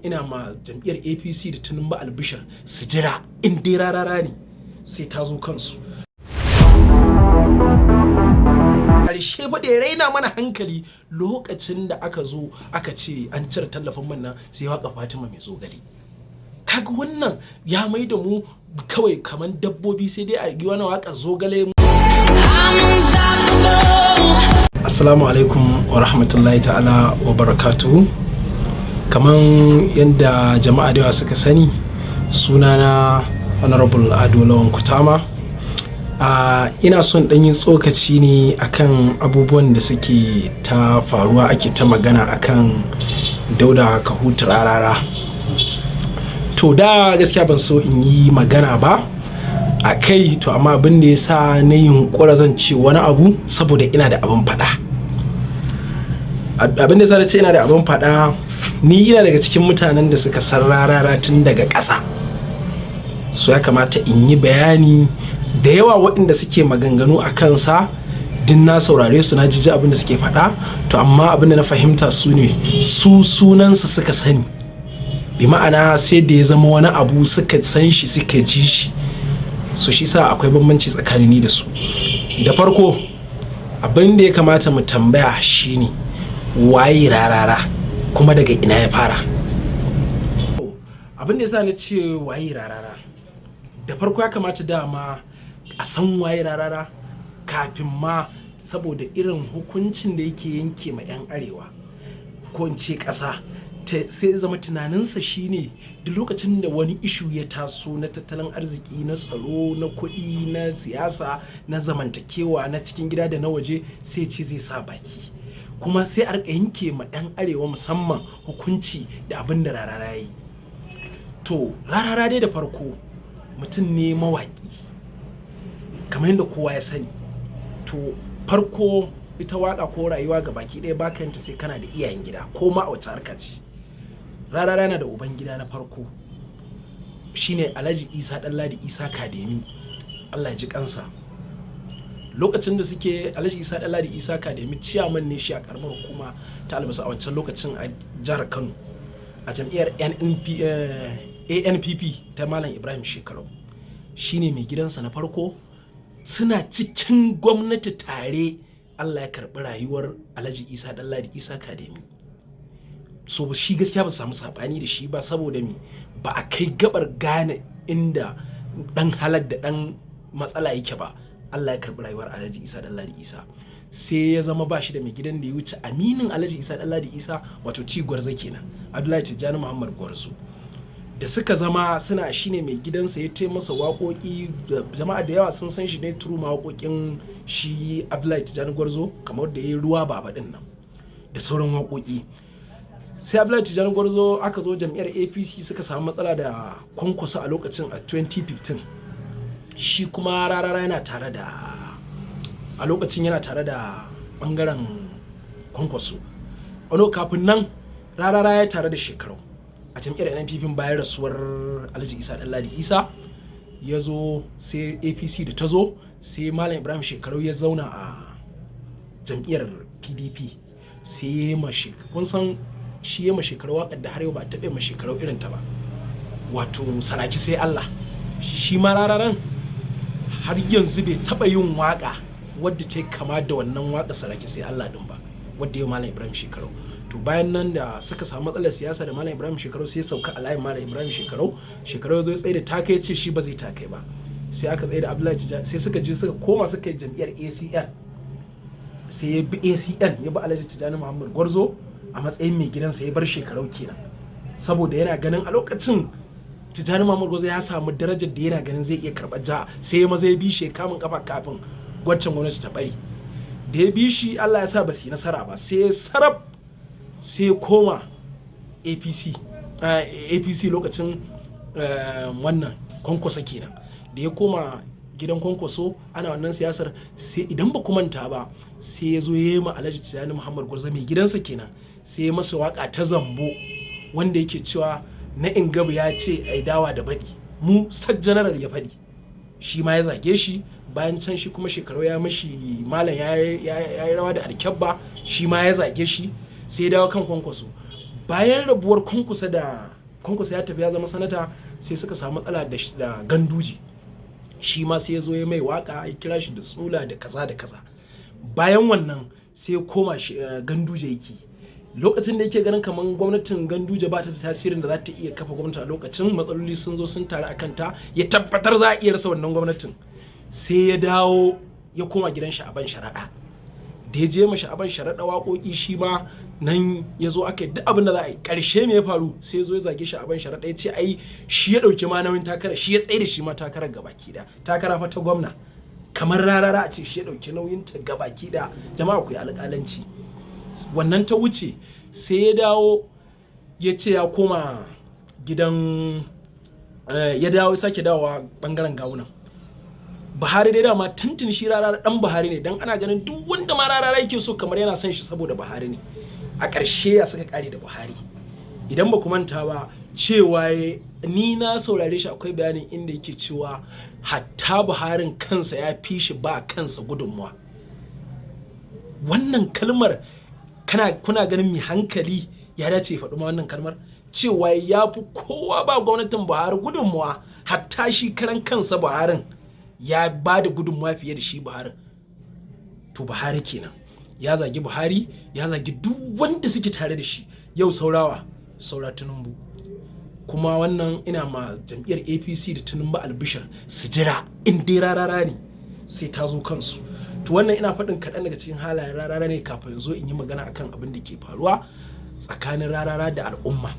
ina ma jam'iyyar APC da Tinubu albishir su jira in dai rarara ne sai ta zo kansu. Ƙarshe fa da ya raina mana hankali lokacin da aka zo aka ce an cire tallafin man nan sai waka Fatima mai zogale. Kaga wannan ya mai da mu kawai kaman dabbobi sai dai a yi wani waka zogale. Assalamu alaikum wa rahmatullahi ta'ala wa barakatuhu. Kaman yadda jama'a da yawa suka sani, sunana Honorable Ado Lawan Kutama. Ina son ɗan yin tsokaci ne akan abubuwan da suke ta faruwa, ake ta magana akan Dauda Kahutu Rarara. To da gaskiya ban so in yi magana ba a kai, to amma abin da ya sa na yunkura zan ce wani abu saboda ina da abin faɗa. Abin da ya sa na ce ina da abin faɗa, ni ina daga cikin mutanen da suka san Rarara tun daga ƙasa, so ya kamata in yi bayani. Da yawa waɗanda suke maganganu a kansa din na saurare su, na jiji abin da suke faɗa, to amma abin da na fahimta su ne su sunansa suka sani, bi ma'ana sai da ya zama wani abu suka san shi suka ji shi, so shi sa akwai bambanci tsakanin da su. Da farko abin da ya kamata mu tambaya shine waye Rarara kuma daga ina ya fara. Abin da yasa na ce waye Rarara, da farko ya kamata dama a san waye Rarara kafin ma, saboda irin hukuncin da yake yanke ma 'yan arewa ko in ce ƙasa, sai zama tunaninsa shine duk lokacin da wani ishu ya taso na tattalin arziki, na tsaro, na kuɗi, na siyasa, na zamantakewa, na cikin gida da na waje, sai ce zai sa baki, kuma sai a rika yanke ma 'yan arewa musamman hukunci da abin da Rarara yi. To Rarara dai da farko mutum ne mawaƙi kamar yadda kowa ya sani. To farko ita waka ko rayuwa ga baki ɗaya baka yanta sai kana da iyayen gida ko ma a wace harka ce. Rarara yana da uban gida na farko, shine Alhaji Isa Ɗanladi Isa Kademi, Allah ya ji kansa. Lokacin da suke Alhaji Isa Ɗanladi Isa Kademi ciyaman ne shi a karamar hukuma ta Albasa a wancan lokacin a jihar Kano a jam'iyyar ANPP ta Malam Ibrahim Shekarau. Shine mai gidansa na farko, suna cikin gwamnati tare Allah ya karɓi rayuwar Alhaji Isa Ɗanladi Isa Kademi. So shi gaskiya ba su samu sabani da shi ba, saboda me ba a kai gabar gane inda dan halak da dan matsala yake ba. Allah ya karɓi rayuwar Alhaji Isa Ɗanladi Isa, sai ya zama ba shi da mai gidan da ya wuce aminin Alhaji Isa Ɗanladi Isa, wato ci Gwarzo kenan, Abdullahi Tijjani Muhammad Gwarzo. Da suka zama suna, shine mai gidansa ya taimasa waƙoƙi, jama'a da yawa sun san shi ne turu waƙoƙin shi Abdullahi Tijjani Gwarzo, kamar da ya yi ruwa baba din nan da sauran waƙoƙi. Sai Abdullahi Tijjani Gwarzo aka zo jam'iyyar APC suka samu matsala da Kwankwaso a lokacin a 2015. Shi kuma Rarara yana tare da, a lokacin yana tare da bangaren Kwankwaso. Wani kafin nan Rarara ya tare da Shekarau a jam'iyyar NPP bayan rasuwar Alhaji Isa Ɗanladi Isa. Ya zo sai APC da ta zo, sai Malam Ibrahim Shekarau ya zauna a jam'iyyar PDP, sai ya yi mashi, kun san shi ya mashi Shekarau waƙar da har yau ba taɓa mashi Shekarau irin ta ba, wato Sanaki sai Allah. Shi ma Rararan har yanzu bai taɓa yin waƙa wadda ta kama da wannan waƙa Sanaki sai Allah din ba, wadda ya Malam Ibrahim Shekarau. To bayan nan da suka samu matsalar siyasa da Malam Ibrahim Shekarau, sai sauka a layin Malam Ibrahim Shekarau. Shekarau ya zo ya tsaye da takai, ce shi ba zai takai ba, sai aka tsaye da Abdullahi Tijjani, sai suka je suka koma suka yi jam'iyyar ACN, sai ya bi ACN, ya bi Alhaji Tijjani Muhammad Gwarzo a matsayin mai gidansa, ya bar Shekarau kenan, saboda yana ganin a lokacin Tijjani Muhammad Gwarzo ya samu darajar da yana ganin zai iya karɓar jiha, sai ya maza ya bi shi kamun kafa kafin waccan gwamnati ta bari. Da ya bi shi Allah ya sa ba su yi nasara ba, sai sarab sai ya koma APC lokacin wannan Kwankwaso kenan. Da ya koma gidan Kwankwaso ana wannan siyasar, sai idan ba ku manta ba, sai ya zo ya yi ma Alhaji Tijjani Muhammad Gwarzo mai gidansa kenan, sai ya masa waka ta zambo wanda yake cewa na Ingabu ya ce ai dawa da baɗi, mu sak general ya faɗi. Shi ma ya zage shi. Bayan can shi kuma Shekarau ya mashi malam ya yi rawa da alkyabba, shi ma ya zage shi. Sai ya dawo kan Kwankwaso. bayan rabuwar Kwankwasa ya tafi ya zama sanata, sai suka samu matsala da Ganduje, shi ma sai ya zo ya mai waka, ya kira shi da tsula da kaza da kaza. Bayan wannan sai ya koma Ganduje yake, lokacin da yake ganin kamar gwamnatin Ganduje ba ta da tasirin da za ta iya kafa gwamnati a lokacin, matsaloli sun zo sun taru akan ta, ya tabbatar za a iya rasa wannan gwamnatin, sai ya dawo ya koma gidan Sha'aban Sharaɗa. Da ya je ma Sha'aban Sharaɗa waƙoƙi, shi ma nan ya zo aka yi duk abin da za a yi. Ƙarshe me ya faru? Sai ya zo ya zage Sha'aban Sharaɗa, ya ce ai shi ya ɗauki ma nauyin takara, shi ya tsaye da shi ma takarar gabaki da takara fa ta gwamna, kamar Rarara a ce shi ya ɗauki nauyin ta gabaki da. Jama'a ku yi alƙalanci. Wannan ta wuce, sai ya dawo ya ce ya koma gidan ya dawo, ya sake dawowa bangaren gawunan Buhari. Dai dama tuntun shi Rarara dan Buhari ne, dan ana ganin duk wanda ma Rarara yake so kamar yana son shi saboda Buhari ne. A ƙarshe ya saka kare da Buhari. Idan ba ku manta ba, cewa ni na saurare shi, akwai bayanin inda yake cewa hatta Buharin kansa ya fi shi ba kansa gudunmuwa. Wannan kalmar kuna ganin mai hankali ya dace faɗi ma wannan kalmar, cewa ya fi kowa ba gwamnatin Buhari gudunmuwa, hatta shi karan kansa Buharin ya ba da gudunmuwa fiye da shi Buharin. To Buhari kenan ya zagi Buhari, ya zagi duk wanda suke tare da shi. Yau saura Tinubu. Kuma wannan ina ma jam'iyyar APC da Tinubu albishir, su jira in dai Rarara ne sai ta zo kansu. To wannan ina faɗin kaɗan daga cikin halayen Rarara ne kafin zo in yi magana akan abin da ke faruwa tsakanin Rarara da al'umma.